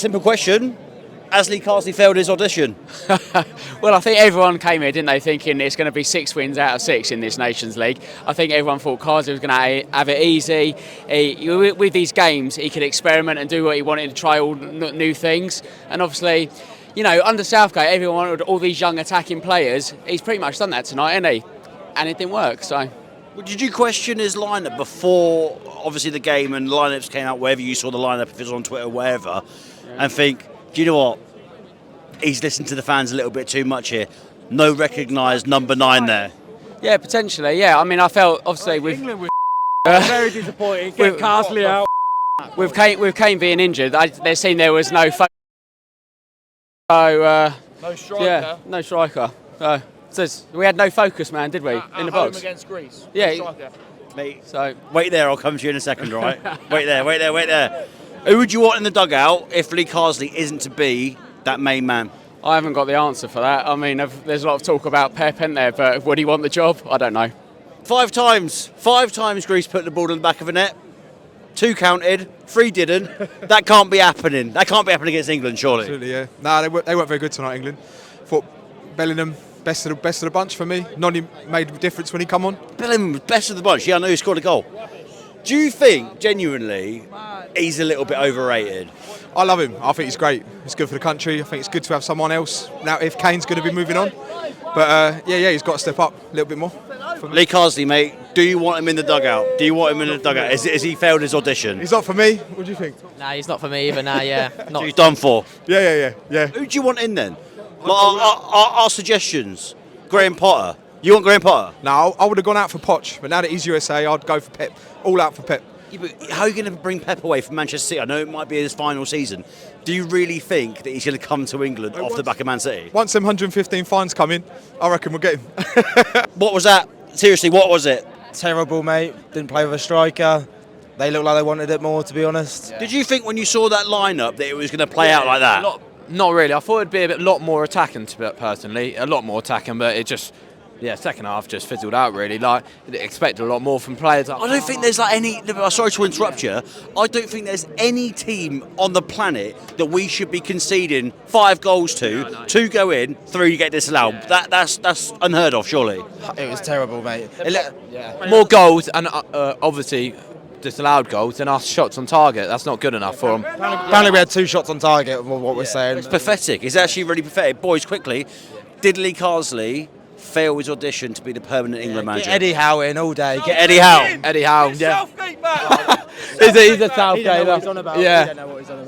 Simple question. Has Lee Carsley failed his audition? Well, I think everyone came here, didn't they, thinking it's going to be 6 wins out of 6 in this Nations League. I think everyone thought Carsley was going to have it easy. With these games, he could experiment and do what he wanted to try all new things. And obviously, you know, under Southgate, everyone wanted all these young attacking players. He's pretty much done that tonight, hasn't he? And it didn't work, so... Well, did you question his lineup before, obviously, the game and lineups came out, wherever you saw the lineup, if it was on Twitter, wherever, and think, do you know what? He's listened to the fans a little bit too much here. No recognised number 9 there. Yeah, potentially, yeah. I mean, I felt, obviously, with... England was very disappointing. Get Carsley out. With Kane being injured, they seemed there was no... no striker. Yeah, no striker. So we had no focus, man, did we, in the box? Home against Greece. Yeah. Striker. Mate, So wait there, I'll come to you in a second, right? Wait there. Who would you want in the dugout if Lee Carsley isn't to be that main man? I haven't got the answer for that. I mean, there's a lot of talk about Pep, isn't there? But would he want the job? I don't know. 5 times Greece put the ball in the back of the net. 2 counted, 3 didn't. That can't be happening. That can't be happening against England, surely. Absolutely, yeah. No, they weren't very good tonight, England. Thought Bellingham, best of the bunch for me. Noni made a difference when he come on. Bellingham was best of the bunch. Yeah, I know he scored a goal. Do you think, genuinely, he's a little bit overrated? I love him. I think he's great. He's good for the country. I think it's good to have someone else now if Kane's going to be moving on. But he's got to step up a little bit more. Lee Carsley, mate, do you want him in the dugout? Do you want him in the dugout? Has he failed his audition? He's not for me. What do you think? Nah, he's not for me either. Nah, yeah. So he's done for? Yeah. Who do you want in then? Like, our suggestions. Graham Potter. You want Graham Potter? No, I would have gone out for Poch, but now that he's USA, I'd go for Pep. All out for Pep. Yeah, but how are you going to bring Pep away from Manchester City? I know it might be his final season. Do you really think that he's going to come to England off the back of Man City? Once them 115 fines come in, I reckon we'll get him. What was that? Seriously, what was it? Terrible, mate. Didn't play with a striker. They looked like they wanted it more, to be honest. Did you think when you saw that lineup that it was going to play out like that? Not really. I thought it'd be a lot more attacking, personally. A lot more attacking, but it just... Yeah, second half just fizzled out, really. Like, expected a lot more from players. I don't think there's like any... Sorry to interrupt you. I don't think there's any team on the planet that we should be conceding 5 goals to. No. 2 go in, 3 get disallowed. Yeah. That's unheard of, surely. It was terrible, mate. More goals and obviously disallowed goals than our shots on target. That's not good enough for them. Apparently we had 2 shots on target, what we're saying. It's pathetic. It's actually really pathetic. Boys, quickly, did Lee Carsley fail his audition to be the permanent England manager? Get Eddie Howe in all day. Get Eddie Howe. Eddie Howe, yeah. He's a Southgate. Yeah.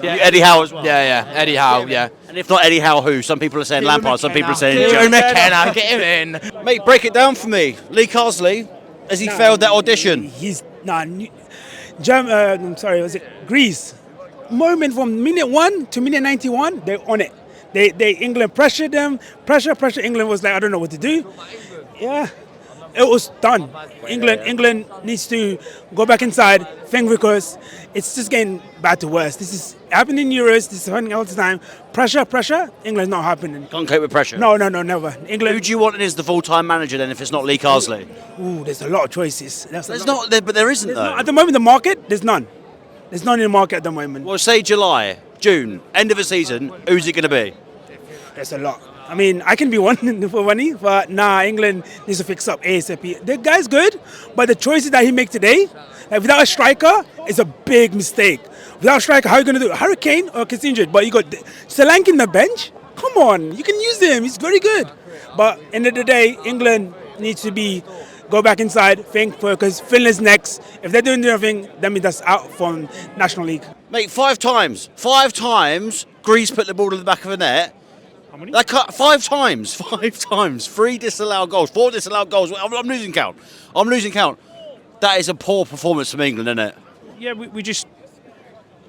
Eddie Howe as well. Yeah. Eddie Howe, yeah. And if not Eddie Howe, who? Some people are saying Lampard, some people are saying Joe McKenna. Get him in. Mate, break it down for me. Lee Carsley, has he failed that audition? Was it Greece? Moment from minute 1 to minute 91, they're on it. They England pressured them. Pressure. England was like, I don't know what to do. Yeah, it was done. England needs to go back inside, think, because it's just getting bad to worse. This is happening in Euros. This is happening all the time. Pressure. England's not happening. Can't cope with pressure? No, never. England. Who do you want as the full-time manager then if it's not Lee Carsley? Ooh, there's a lot of choices. But there isn't though. At the moment, the market, there's none. There's none in the market at the moment. Well, say July, June, end of the season, who's it going to be? There's a lot. I mean, I can be one for money, but England needs to fix up ASAP. The guy's good, but the choices that he makes today, like without a striker, is a big mistake. Without a striker, how are you going to do it? Hurricane or gets injured, but you got Solanke in the bench? Come on, you can use him. He's very good. But end of the day, England needs to go back inside, think, because Finland's next. If they're doing anything, that means that's out from National League. Mate, 5 times, Greece put the ball in the back of the net. How many? 5 times, 3 disallowed goals, 4 disallowed goals. I'm losing count. That is a poor performance from England, isn't it? Yeah, we just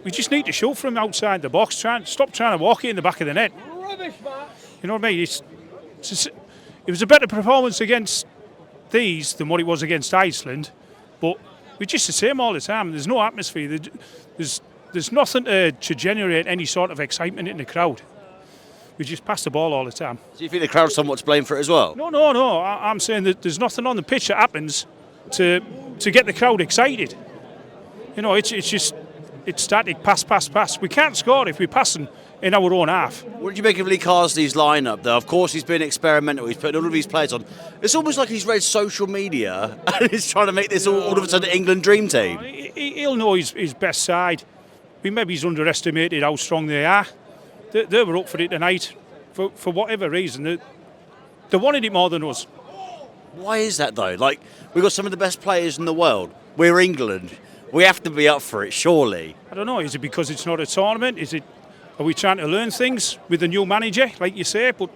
need to shoot from outside the box. Stop trying to walk it in the back of the net. Rubbish, man. You know what I mean? It was a better performance against these than what it was against Iceland, but we're just the same all the time. There's no atmosphere. There's nothing to generate any sort of excitement in the crowd. We just pass the ball all the time. Do you think the crowd's somewhat to blame for it as well? No. I'm saying that there's nothing on the pitch that happens to get the crowd excited. You know, it's just it's static, pass. We can't score if we're passing in our own half. What did you make of Lee Carsley's lineup, though? Of course, he's been experimental. He's putting all of these players on. It's almost like he's read social media and he's trying to make this all of a sudden England dream team. He'll know his best side. Maybe he's underestimated how strong they are. They were up for it tonight. For whatever reason, they wanted it more than us. Why is that, though? Like, we've got some of the best players in the world. We're England. We have to be up for it, surely. I don't know. Is it because it's not a tournament? Are we trying to learn things with the new manager, like you say? But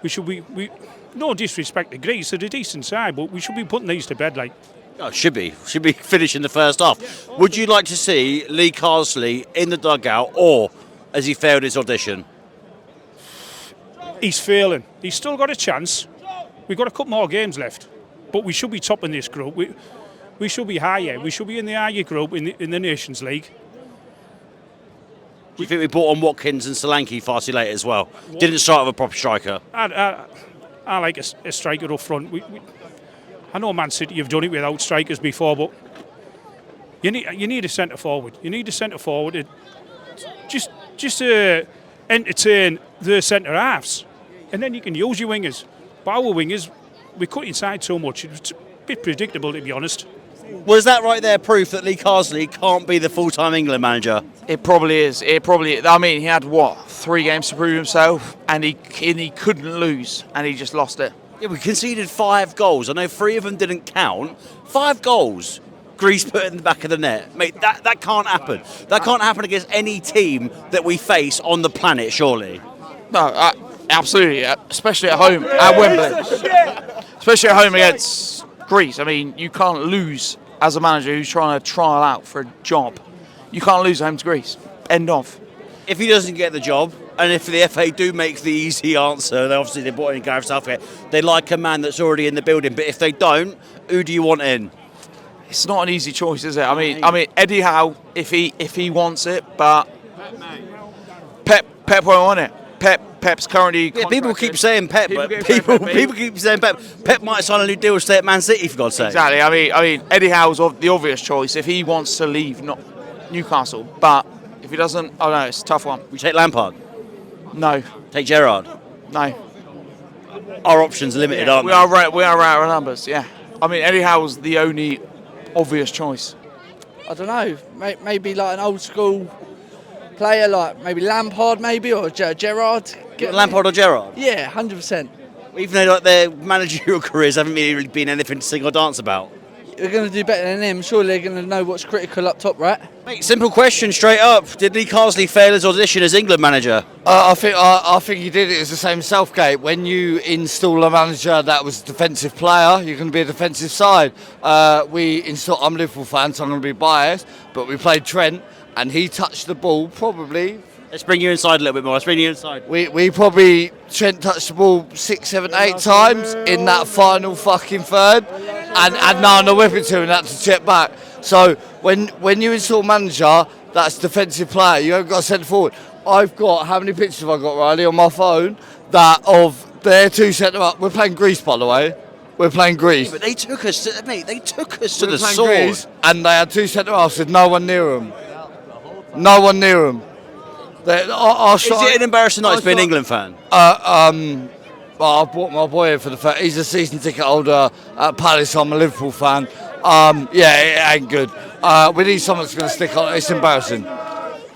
we should be. No disrespect to Greece, they're a decent side, but we should be putting these to bed, like. Oh, should be finishing the first half. Would you like to see Lee Carsley in the dugout, or has he failed his audition? He's failing. He's still got a chance. We've got a couple more games left, but we should be topping this group. We should be higher. We should be in the higher group in the Nations League. Do you think we brought on Watkins and Solanke far too late as well? Didn't start with a proper striker. I like a striker up front. I know Man City have done it without strikers before, but you need a centre forward. You need a centre forward to entertain the centre halves, and then you can use your wingers. But our wingers, we cut inside so much. It's a bit predictable, to be honest. Was that right there proof that Lee Carsley can't be the full-time England manager? It probably is. I mean, he had 3 games to prove himself, and he couldn't lose, and he just lost it. Yeah, we conceded 5 goals. I know 3 of them didn't count. 5 goals. Greece put it in the back of the net. Mate, that can't happen. That can't happen against any team that we face on the planet, surely. No, absolutely, especially at home at Wembley. Especially at home against Greece. I mean, you can't lose as a manager who's trying to trial out for a job. You can't lose at home to Greece. End of. If he doesn't get the job, and if the FA do make the easy answer, they brought in Gareth Southgate, they like a man that's already in the building. But if they don't, who do you want in? It's not an easy choice, is it? I mean, Eddie Howe, if he wants it, but Pep won't want it. Pep's currently. Yeah, people keep saying Pep, but people keep saying Pep. Pep might sign a new deal to stay at Man City, for God's sake. Exactly. I mean, Eddie Howe's the obvious choice if he wants to leave, not Newcastle. But if he doesn't, oh no, it's a tough one. We take Lampard. No. Take Gerrard. No. Our options are limited, aren't we? We are out of numbers. Yeah. I mean, Eddie Howe's the only obvious choice. I don't know. Maybe like an old school player, like maybe Lampard, or Gerrard. Lampard or Gerrard? Yeah, 100%. Even though their managerial careers haven't really been anything to sing or dance about. They're going to do better than him. Surely they're going to know what's critical up top, right? Mate, simple question, straight up. Did Lee Carsley fail his audition as England manager? I think he did it as the same as Southgate. When you install a manager that was a defensive player, you're going to be a defensive side. I'm a Liverpool fan, so I'm going to be biased, but we played Trent, and he touched the ball probably. Let's bring you inside a little bit more. Trent touched the ball 6, 7, 8 times in that final fucking third, and had no one to whip it to and had to check back. So when you install a manager that's a defensive player, you haven't got to centre forward. I've got, how many pictures have I got, Riley, on my phone that of their 2 centre up. We're playing Greece, by the way. We're playing Greece. Yeah, but they took us to the sword. Greece, and they had 2 centre halves with no one near them. No one near them. Is it an embarrassing night to be an England fan? I brought my boy here for the fact he's a season ticket holder at Palace. I'm a Liverpool fan. It ain't good. We need someone that's going to stick on. It's embarrassing.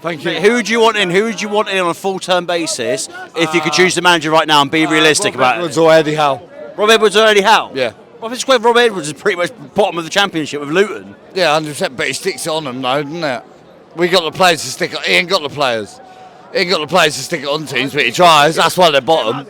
Thank you. Who would you want in? Who would you want in on a full-term basis if you could choose the manager right now and be realistic about it? Rob Edwards or Eddie Howe. Rob Edwards or Eddie Howe? Yeah. Well, it's quite Rob Edwards is pretty much bottom of the championship with Luton. Yeah, 100%. But he sticks it on them, though, doesn't it? We got the players to stick it. He ain't got the players. He ain't got the players to stick it on teams, but he tries. That's why they're bottom.